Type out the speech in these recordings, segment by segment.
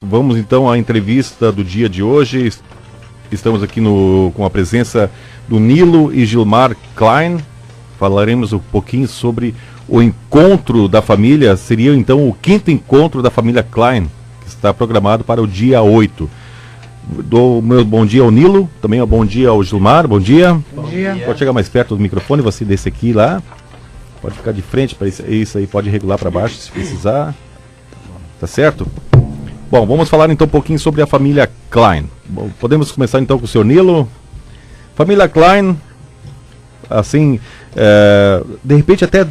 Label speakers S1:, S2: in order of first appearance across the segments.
S1: Vamos então à entrevista do dia de hoje. Estamos aqui com a presença do Nilo e Gilmar Klein. Falaremos um pouquinho sobre o encontro da família. Seria então o 5º encontro da família Klein, que está programado para o dia 8. Dou meu bom dia ao Nilo, também um bom dia ao Gilmar. Bom dia.
S2: Bom dia.
S1: Pode chegar mais perto do microfone, você desse aqui lá. Pode ficar de frente para isso aí, pode regular para baixo se precisar. Tá certo? Bom, vamos falar então um pouquinho sobre a família Klein. Bom, podemos começar então com o senhor Nilo. Família Klein, assim, de repente até,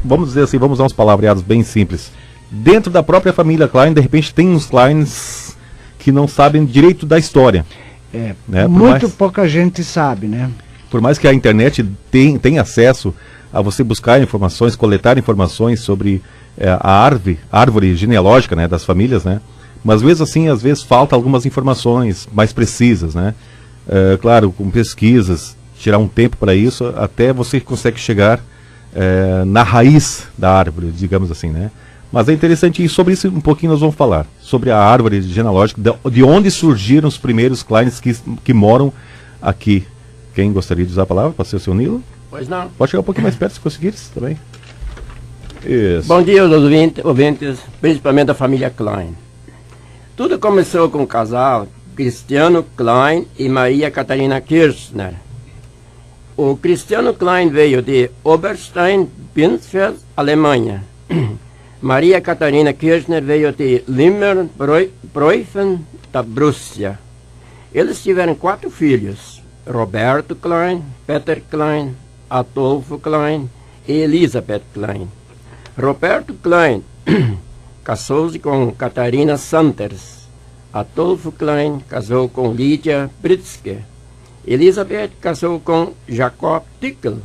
S1: vamos dizer assim, vamos dar uns palavreados bem simples. Dentro da própria família Klein, de repente tem uns Kleins que não sabem direito da história. Né?
S2: Pouca gente sabe, né?
S1: Por mais que a internet tenha acesso a você buscar informações, coletar informações sobre a árvore genealógica, né, das famílias, né? Mas mesmo assim, às vezes falta algumas informações mais precisas, né? Claro, com pesquisas, tirar um tempo para isso, até você consegue chegar na raiz da árvore, digamos assim, né? Mas é interessante, e sobre isso um pouquinho nós vamos falar, sobre a árvore genealógica, de onde surgiram os primeiros Kleins que moram aqui. Quem gostaria de usar a palavra? Pode ser o seu Nilo?
S3: Pois não.
S1: Pode chegar um pouquinho mais perto se conseguir também. Isso.
S3: Bom dia aos ouvintes, principalmente a família Klein. Tudo começou com o casal Cristiano Klein e Maria Catarina Kirchner. O Cristiano Klein veio de Oberstein-Binsfeld, Alemanha. Maria Catarina Kirchner veio de Limmer-Breufen, da Prússia. Eles tiveram 4 filhos: Roberto Klein, Peter Klein, Adolfo Klein e Elisabeth Klein. Roberto Klein casou-se com Catarina Sanders. Adolfo Klein casou com Lydia Pritzke. Elisabeth casou com Jacob Tickel.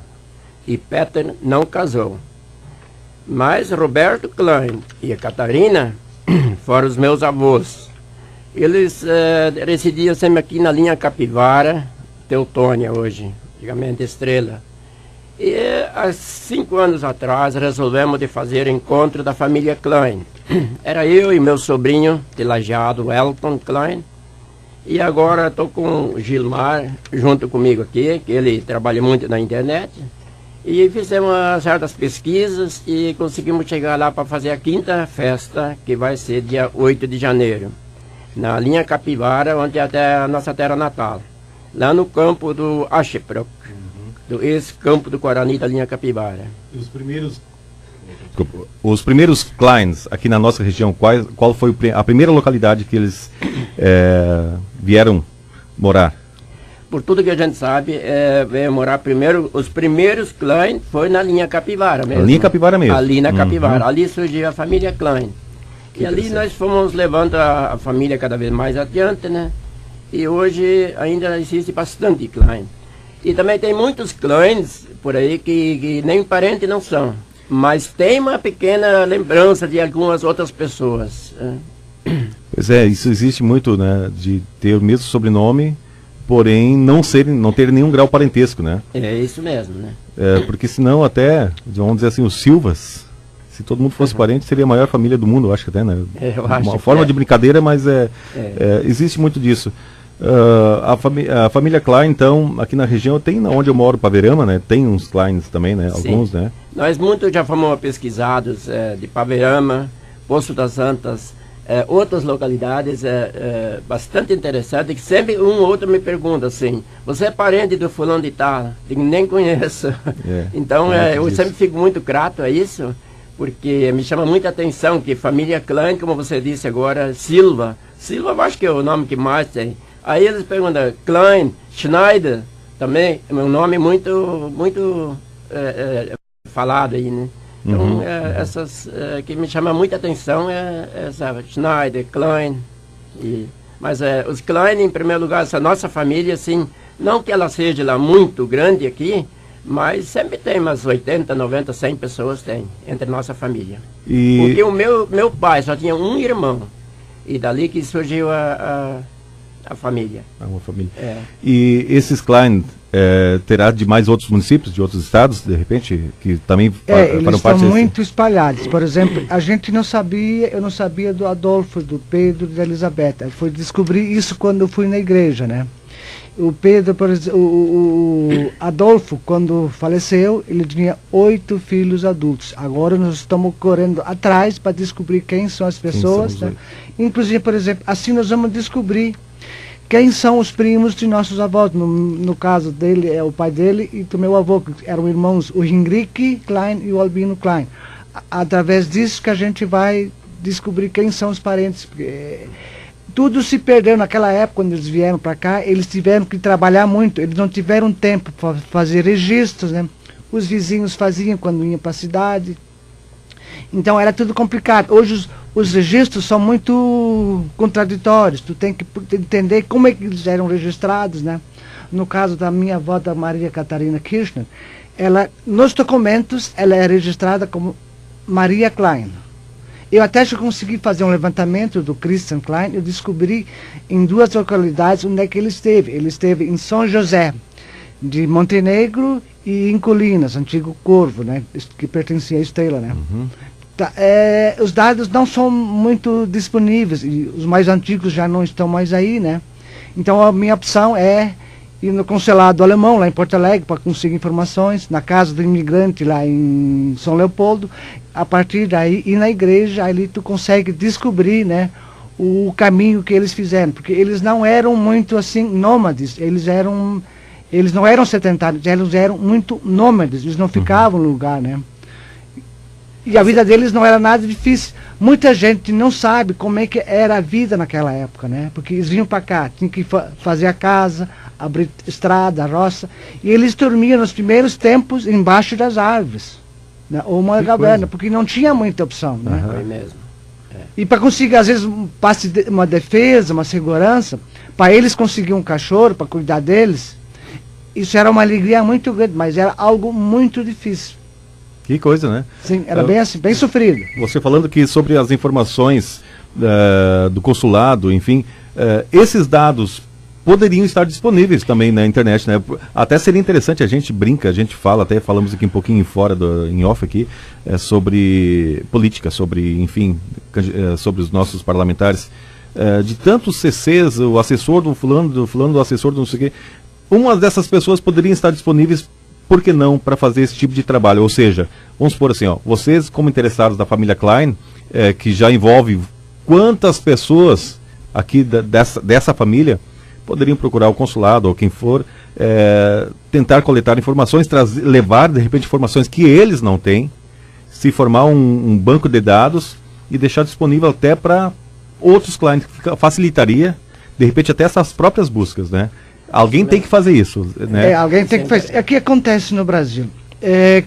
S3: E Peter não casou. Mas Roberto Klein e a Catarina foram os meus avós. Eles residiam sempre aqui na linha Capivara, Teutônia hoje, antigamente Estrela. E há 5 anos atrás resolvemos de fazer encontro da família Klein. Era eu e meu sobrinho de Lajeado, Elton Klein. E agora estou com o Gilmar junto comigo aqui, que ele trabalha muito na internet. E fizemos certas pesquisas e conseguimos chegar lá para fazer a 5ª festa, que vai ser dia 8 de janeiro. Na linha Capivara, onde é até a nossa terra natal. Lá no campo do Acheproc. Do ex-campo do Guarani da linha Capivara.
S1: Os primeiros Kleins aqui na nossa região, qual foi a primeira localidade que eles vieram morar?
S3: Por tudo que a gente sabe, veio morar primeiro, os primeiros Klein foi na linha Capivara mesmo.
S1: Na linha Capivara mesmo?
S3: Ali na Capivara, ali surgiu a família Klein. E ali nós fomos levando a família cada vez mais adiante, né? E hoje ainda existe bastante Klein. E também tem muitos Kleins por aí que nem parente não são. Mas tem uma pequena lembrança de algumas outras pessoas.
S1: Pois é, isso existe muito, né? De ter o mesmo sobrenome, porém não ter nenhum grau parentesco, né?
S3: É isso mesmo, né?
S1: Porque senão até, vamos dizer assim, os Silvas, se todo mundo fosse parente, seria a maior família do mundo, eu acho que até, né?
S3: Eu acho
S1: uma forma de brincadeira, mas existe muito disso. A família Klein, então, aqui na região, tem onde eu moro, Paverama, né? Tem uns Kleins também, né?
S3: Sim.
S1: Alguns, né?
S3: Nós muitos já fomos pesquisados de Paverama, Poço das Antas, outras localidades bastante interessantes, que sempre um ou outro me pergunta assim: você é parente do fulano de tal? Digo, nem conheço. Então, eu sempre fico muito grato a isso, porque me chama muita atenção que família Klein, como você disse agora, Silva, eu acho que é o nome que mais tem. Aí eles perguntam, Klein, Schneider, também, é um nome muito falado aí, né? Então, essas que me chamam muita atenção essa Schneider, Klein. Mas os Klein, em primeiro lugar, essa nossa família, assim, não que ela seja lá muito grande aqui, mas sempre tem umas 80, 90, 100 pessoas tem entre nossa família. Porque o meu pai só tinha um irmão. E dali que surgiu a família.
S1: Uma família.
S3: É.
S1: E esses Klein terá de mais outros municípios, de outros estados, de repente, que também
S2: eles estão muito espalhados. Por exemplo, a gente não sabia, eu não sabia do Adolfo, do Pedro e da Elizabeth. Eu fui descobrir isso quando eu fui na igreja, né? O Pedro, por exemplo, o Adolfo, quando faleceu, ele tinha 8 filhos adultos. Agora nós estamos correndo atrás para descobrir quem são as pessoas. Né? Inclusive, por exemplo, assim nós vamos descobrir quem são os primos de nossos avós. No caso dele, é o pai dele e do meu avô, que eram irmãos, o Henrique Klein e o Albino Klein. Através disso que a gente vai descobrir quem são os parentes. Tudo se perdeu naquela época, quando eles vieram para cá, eles tiveram que trabalhar muito, eles não tiveram tempo para fazer registros, né? Os vizinhos faziam quando iam para a cidade. Então era tudo complicado. Hoje os registros são muito contraditórios, tu tem que entender como é que eles eram registrados, né? No caso da minha avó, da Maria Catarina Kirchner, ela, nos documentos, ela é registrada como Maria Klein. Eu até já consegui fazer um levantamento do Christian Klein, eu descobri em 2 localidades onde é que ele esteve. Ele esteve em São José de Montenegro e em Colinas, antigo Corvo, né, que pertencia à Estrela, né. Uhum. Os dados não são muito disponíveis e os mais antigos já não estão mais aí, né. Então a minha opção é ir no consulado alemão, lá em Porto Alegre, para conseguir informações, na casa do imigrante lá em São Leopoldo. A partir daí, ir na igreja, ali tu consegue descobrir, né, o caminho que eles fizeram, porque eles não eram muito assim nômades, eles não eram sedentários, eles eram muito nômades, eles não ficavam no lugar, né. E a vida deles não era nada difícil. Muita gente não sabe como é que era a vida naquela época, né, porque eles vinham para cá, tinham que fazer a casa, abrir estrada, roça, e eles dormiam nos primeiros tempos embaixo das árvores, né, ou uma caverna, porque não tinha muita opção, né?
S3: Foi mesmo.
S2: E para conseguir, às vezes, uma defesa, uma segurança, para eles conseguir um cachorro, para cuidar deles, isso era uma alegria muito grande, mas era algo muito difícil.
S1: Que coisa, né?
S2: Sim, era bem assim, bem sofrido.
S1: Você falando que sobre as informações do consulado, enfim, esses dados poderiam estar disponíveis também na internet, né? Até seria interessante, a gente brinca, a gente fala, até falamos aqui um pouquinho fora, em off aqui, sobre política, sobre, enfim, sobre os nossos parlamentares, de tantos CCs, o assessor do fulano, do assessor do não sei o quê. Uma dessas pessoas poderiam estar disponíveis, por que não, para fazer esse tipo de trabalho? Ou seja, vamos supor assim, ó, vocês como interessados da família Klein, que já envolve quantas pessoas aqui dessa família, poderiam procurar o consulado ou quem for, tentar coletar informações, levar de repente informações que eles não têm, se formar um banco de dados e deixar disponível até para outros clientes, que facilitaria de repente até essas próprias buscas, né? Alguém tem que fazer isso, né?
S2: Alguém tem que fazer. O que acontece no Brasil?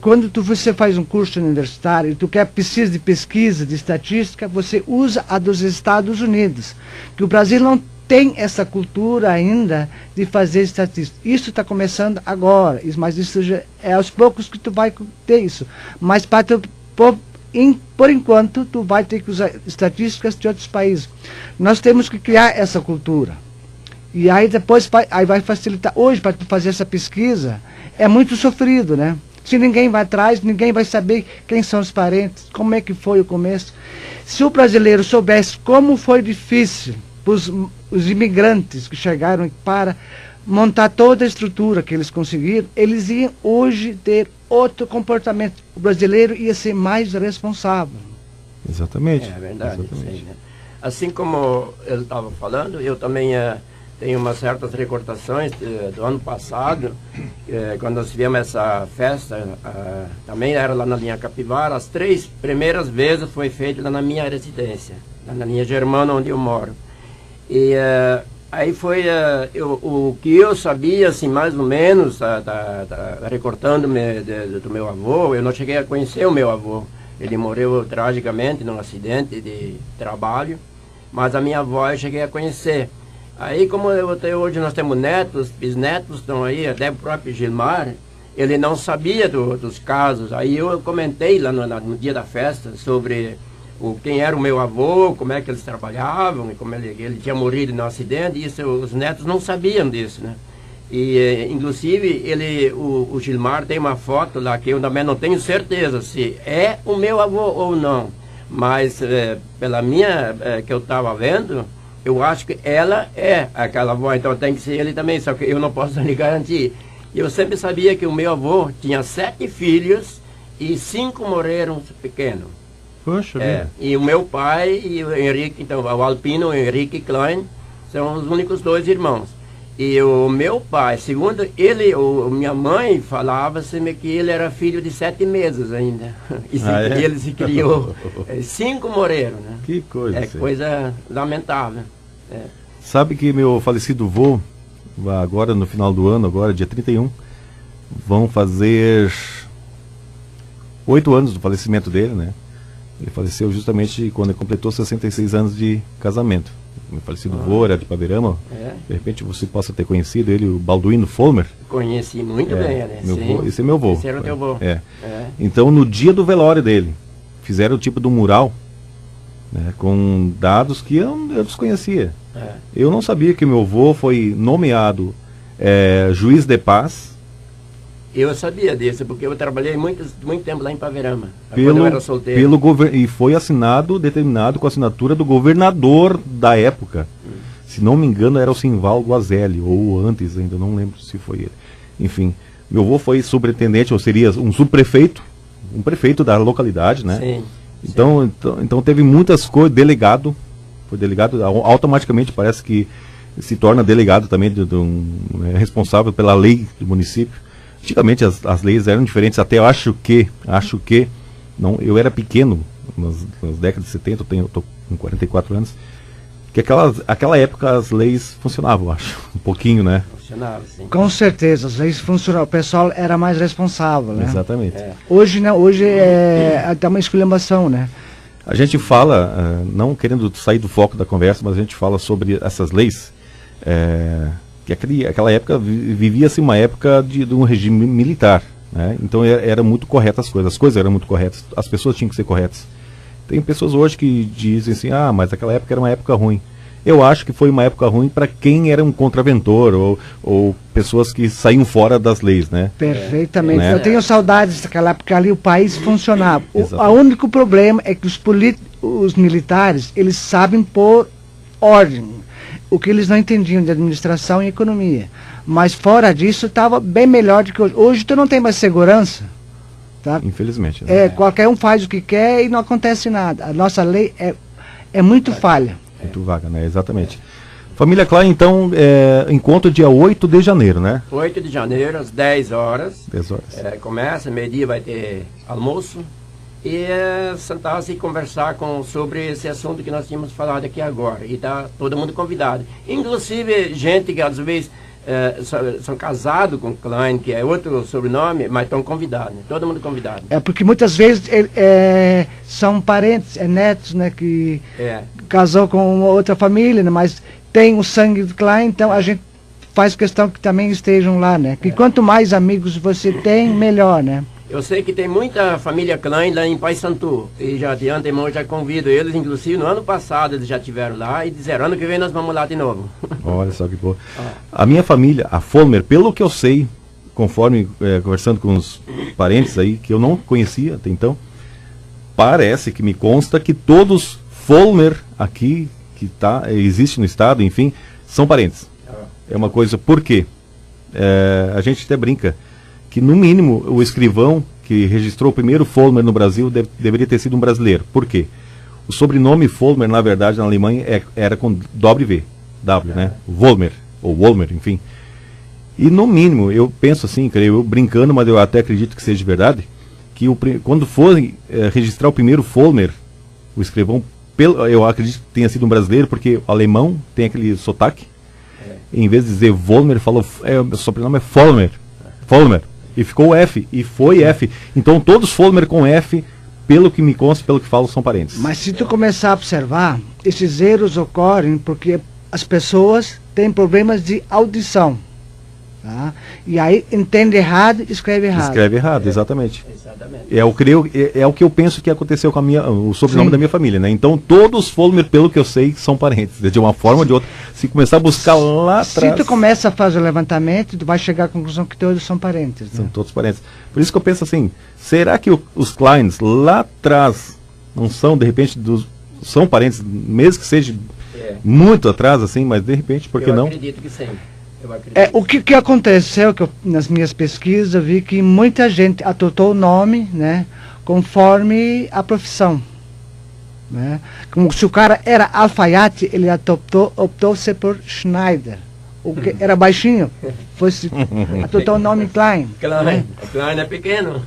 S2: Quando você faz um curso universitário, precisa de pesquisa, de estatística, você usa a dos Estados Unidos, que o Brasil não tem essa cultura ainda de fazer estatística. Isso está começando agora, mas isso já é aos poucos que tu vai ter isso. Mas por enquanto, tu vai ter que usar estatísticas de outros países. Nós temos que criar essa cultura. E aí depois vai facilitar. Hoje, para tu fazer essa pesquisa, é muito sofrido, né? Se ninguém vai atrás, ninguém vai saber quem são os parentes, como é que foi o começo. Se o brasileiro soubesse como foi difícil os imigrantes que chegaram para montar toda a estrutura que eles conseguiram, eles iam hoje ter outro comportamento. O brasileiro ia ser mais responsável.
S1: Exatamente.
S3: É verdade.
S1: Exatamente.
S3: Sim, né? Assim como eu estava falando, eu também tenho umas certas recordações do ano passado, quando nós tivemos essa festa, também era lá na linha Capivara. As 3 primeiras vezes foi feito lá na minha residência, lá na linha Germana, onde eu moro. E aí foi o que eu sabia, assim, mais ou menos, recortando-me do meu avô. Eu não cheguei a conhecer o meu avô. Ele morreu tragicamente num acidente de trabalho, mas a minha avó eu cheguei a conhecer. Aí, como até hoje nós temos netos, bisnetos estão aí, até o próprio Gilmar, ele não sabia dos casos. Aí eu comentei lá no dia da festa sobre quem era o meu avô, como é que eles trabalhavam, e como ele tinha morrido no acidente, isso os netos não sabiam disso, né? E, inclusive, o Gilmar tem uma foto lá que eu também não tenho certeza se é o meu avô ou não. Mas, pela minha, que eu estava vendo, eu acho que ela é aquela avó, então tem que ser ele também, só que eu não posso lhe garantir. Eu sempre sabia que o meu avô tinha 7 filhos e 5 morreram pequenos.
S1: Poxa vida.
S3: E o meu pai e o Henrique, então, o Alpino e o Henrique Klein, são os únicos 2 irmãos. E o meu pai, segundo ele, minha mãe falava-se que ele era filho de 7 meses ainda. E ele se criou. 5 morreram, né?
S1: Que coisa.
S3: Coisa lamentável.
S1: Sabe que meu falecido vô, agora no final do ano, agora dia 31, vão fazer 8 anos do falecimento dele, né? Ele faleceu justamente quando ele completou 66 anos de casamento. Meu falecido vô era de Paverama. De repente você possa ter conhecido ele, o Balduino Folmer.
S3: Conheci muito bem, né?
S1: Esse é meu vô.
S3: Esse era o teu vô.
S1: Então, no dia do velório dele, fizeram o tipo do mural, né, com dados que eu desconhecia. Eu não sabia que meu vô foi nomeado juiz de paz.
S3: Eu sabia disso, porque eu trabalhei muito tempo lá em Paverama, quando eu era solteiro.
S1: E foi determinado com a assinatura do governador da época. Se não me engano, era o Simvaldo Azelli, ou antes ainda, não lembro se foi ele. Enfim, meu avô foi superintendente, ou seria um subprefeito, um prefeito da localidade, né?
S3: Sim.
S1: Então teve muitas coisas, foi delegado, automaticamente parece que se torna delegado também, responsável pela lei do município. Antigamente as leis eram diferentes, até eu acho que não, eu era pequeno nas décadas de 70, eu estou com 44 anos, que aquela época as leis funcionavam, eu acho, um pouquinho, né?
S3: Funcionava, sim.
S2: Com certeza, as leis funcionavam, o pessoal era mais responsável, né?
S1: Exatamente.
S2: Hoje não, hoje é até uma esculhambação, né?
S1: A gente fala, não querendo sair do foco da conversa, mas a gente fala sobre essas leis, que aquela época vivia-se uma época de um regime militar, né? Então era muito correta as coisas eram muito corretas, as pessoas tinham que ser corretas. Tem pessoas hoje que dizem assim, mas aquela época era uma época ruim. Eu acho que foi uma época ruim para quem era um contraventor ou pessoas que saíam fora das leis, né?
S2: Perfeitamente. Eu tenho saudades daquela época ali, o país funcionava. O único problema é que os militares, eles sabem pôr ordem. O que eles não entendiam de administração e economia. Mas fora disso, estava bem melhor do que hoje. Hoje tu não tem mais segurança. Tá?
S1: Infelizmente. Né?
S2: Qualquer um faz o que quer e não acontece nada. A nossa lei é muito falha.
S1: Muito vaga, né? Exatamente. Família Klein, então, encontro dia 8 de janeiro, né?
S3: 8 de janeiro, às 10 horas.
S1: 10 horas.
S3: Começa, meio-dia vai ter almoço. E sentar-se e conversar sobre esse assunto que nós tínhamos falado aqui agora. E tá todo mundo convidado. Inclusive, gente que às vezes são casados com Klein, que é outro sobrenome, mas estão convidados. Né? Todo mundo convidado.
S2: Porque muitas vezes são parentes, netos, né, que casou com outra família, né, mas tem o sangue do Klein, então a gente faz questão que também estejam lá, né? Que quanto mais amigos você tem, melhor, né?
S3: Eu sei que tem muita família Klein lá em Paysandu, e já de antemão já convido eles, inclusive no ano passado eles já estiveram lá, e disseram, ano que vem nós vamos lá de novo.
S1: Olha só que boa. A minha família, a Folmer, pelo que eu sei, conforme conversando com os parentes aí, que eu não conhecia até então, parece que me consta que todos Folmer aqui, que existe no estado, enfim, são parentes. É uma coisa, por quê? A gente até brinca, que no mínimo o escrivão que registrou o primeiro Folmer no Brasil deveria ter sido um brasileiro. Por quê? O sobrenome Folmer, na verdade, na Alemanha era com W, né? Volmer, ou Wolmer, enfim. E no mínimo, eu penso assim, eu brincando, mas eu até acredito que seja verdade, que quando for registrar o primeiro Folmer, o escrivão, eu acredito que tenha sido um brasileiro, porque o alemão tem aquele sotaque. Em vez de dizer Volmer, falou, o sobrenome é Folmer. E ficou F, e foi F. Então todos Folmer com F, pelo que me consta, pelo que falo, são parentes.
S2: Mas se tu começar a observar, esses erros ocorrem porque as pessoas têm problemas de audição. Tá? E aí entende errado, escreve errado.
S1: Escreve errado, exatamente.
S3: Exatamente.
S1: É o que eu penso que aconteceu com o sobrenome
S2: Sim.
S1: da minha família, né? Então todos Folmer, pelo que eu sei, são parentes, de uma forma ou de outra. Se começar a buscar lá
S2: Se
S1: atrás,
S2: tu começa a fazer o levantamento, tu vai chegar à conclusão que todos são parentes. Né?
S1: são todos parentes. Por isso que eu penso assim, será que os Kleins lá atrás não são, de repente, são parentes, mesmo que seja muito atrás, assim, mas de repente, por que não?
S3: Eu acredito que sim. Eu acredito.
S2: O que aconteceu, nas minhas pesquisas, eu vi que muita gente adotou o nome, né, conforme a profissão. Né? Como se o cara era alfaiate, ele optou ser por Schneider. O que era baixinho, adotou o nome Klein.
S3: Klein,
S2: Né?
S3: Klein é pequeno.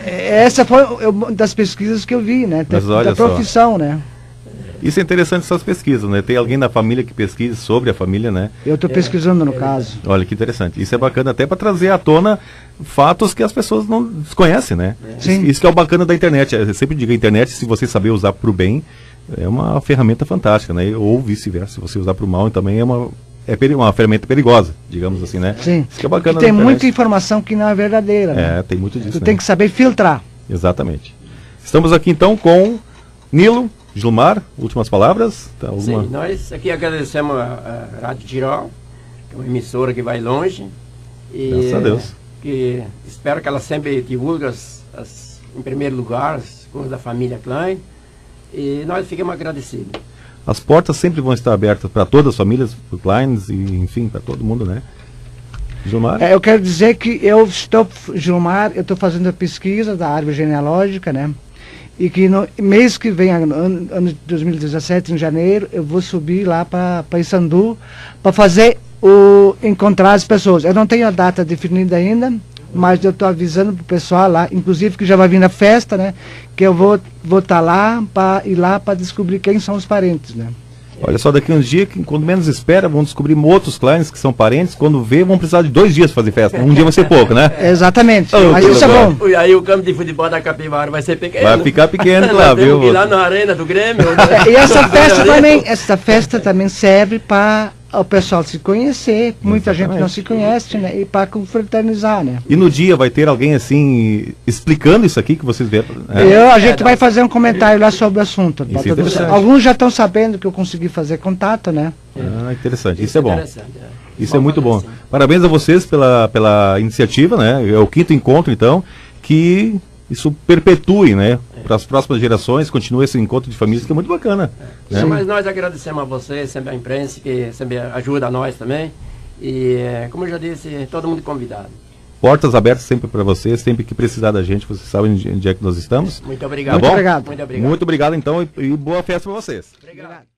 S2: Essa foi uma das pesquisas que eu vi, né,
S1: Mas olha
S2: da profissão, né.
S1: Isso é interessante, essas pesquisas, né? Tem alguém na família que pesquisa sobre a família, né?
S2: Eu estou pesquisando no caso.
S1: Olha que interessante. Isso é bacana até para trazer à tona fatos que as pessoas não desconhecem, né?
S2: Sim.
S1: Isso que é o bacana da internet. Eu sempre digo, a internet, se você saber usar para o bem, é uma ferramenta fantástica, né? Ou vice-versa, se você usar para o mal, também é uma ferramenta perigosa, digamos assim, né?
S2: Sim.
S1: Isso que é bacana
S2: Tem
S1: da internet.
S2: muita informação que não é verdadeira. Né?
S1: Tem muito disso.
S2: Tu
S1: né?
S2: tem que saber filtrar.
S1: Exatamente. Estamos aqui então com Nilo, Gilmar, últimas palavras? Tá, alguma...
S3: Sim, nós aqui agradecemos a Rádio Tirol, que é uma emissora que vai longe. E
S1: Graças a Deus.
S3: Que espero que ela sempre divulgue em primeiro lugar as coisas da família Klein. E nós ficamos agradecidos.
S1: As portas sempre vão estar abertas para todas as famílias, para o Kleins e, enfim, para todo mundo, né? Gilmar?
S2: Eu quero dizer que Gilmar, eu estou fazendo a pesquisa da árvore genealógica, né? E que no mês que vem, ano de 2017, em janeiro, eu vou subir lá para Paysandu para fazer encontrar as pessoas. Eu não tenho a data definida ainda, mas eu estou avisando para o pessoal lá, inclusive que já vai vir na festa, né? Que eu vou estar lá para ir lá para descobrir quem são os parentes, né?
S1: Olha só, daqui uns dias, quando menos espera, vão descobrir outros Kleins que são parentes. Quando vê, vão precisar de 2 dias para fazer festa. Um dia vai ser pouco, né?
S2: Exatamente.
S1: Oh,
S2: Mas isso é
S1: legal.
S2: bom.
S3: E aí o campo de futebol da Capivara vai ser pequeno.
S1: Vai ficar pequeno lá,
S3: Nós temos
S1: viu?
S3: que ir lá na arena do Grêmio.
S2: E essa festa também serve para o pessoal se conhecer, muita gente não se conhece, né? E para confraternizar, né?
S1: E no dia vai ter alguém assim, explicando isso aqui que vocês vêem.
S2: A gente vai fazer um comentário lá sobre o assunto.
S1: Isso é interessante.
S2: Alguns já estão sabendo que eu consegui fazer contato, né?
S1: Interessante, isso é bom. Isso é
S3: Bom
S1: muito
S3: fazer
S1: bom.
S3: assim.
S1: Parabéns a vocês pela iniciativa, né? É o 5º encontro, então, que isso perpetue, né? Para as próximas gerações, continue esse encontro de famílias que é muito bacana. Né?
S3: Mas nós agradecemos a vocês, sempre a imprensa, que sempre ajuda a nós também. E, como eu já disse, todo mundo convidado.
S1: Portas abertas sempre para vocês, sempre que precisar da gente, vocês sabem onde é que nós estamos.
S3: Muito obrigado.
S1: Tá bom?
S2: Muito obrigado.
S3: Muito obrigado.
S1: Muito obrigado, então, e boa festa para vocês.
S3: Obrigado.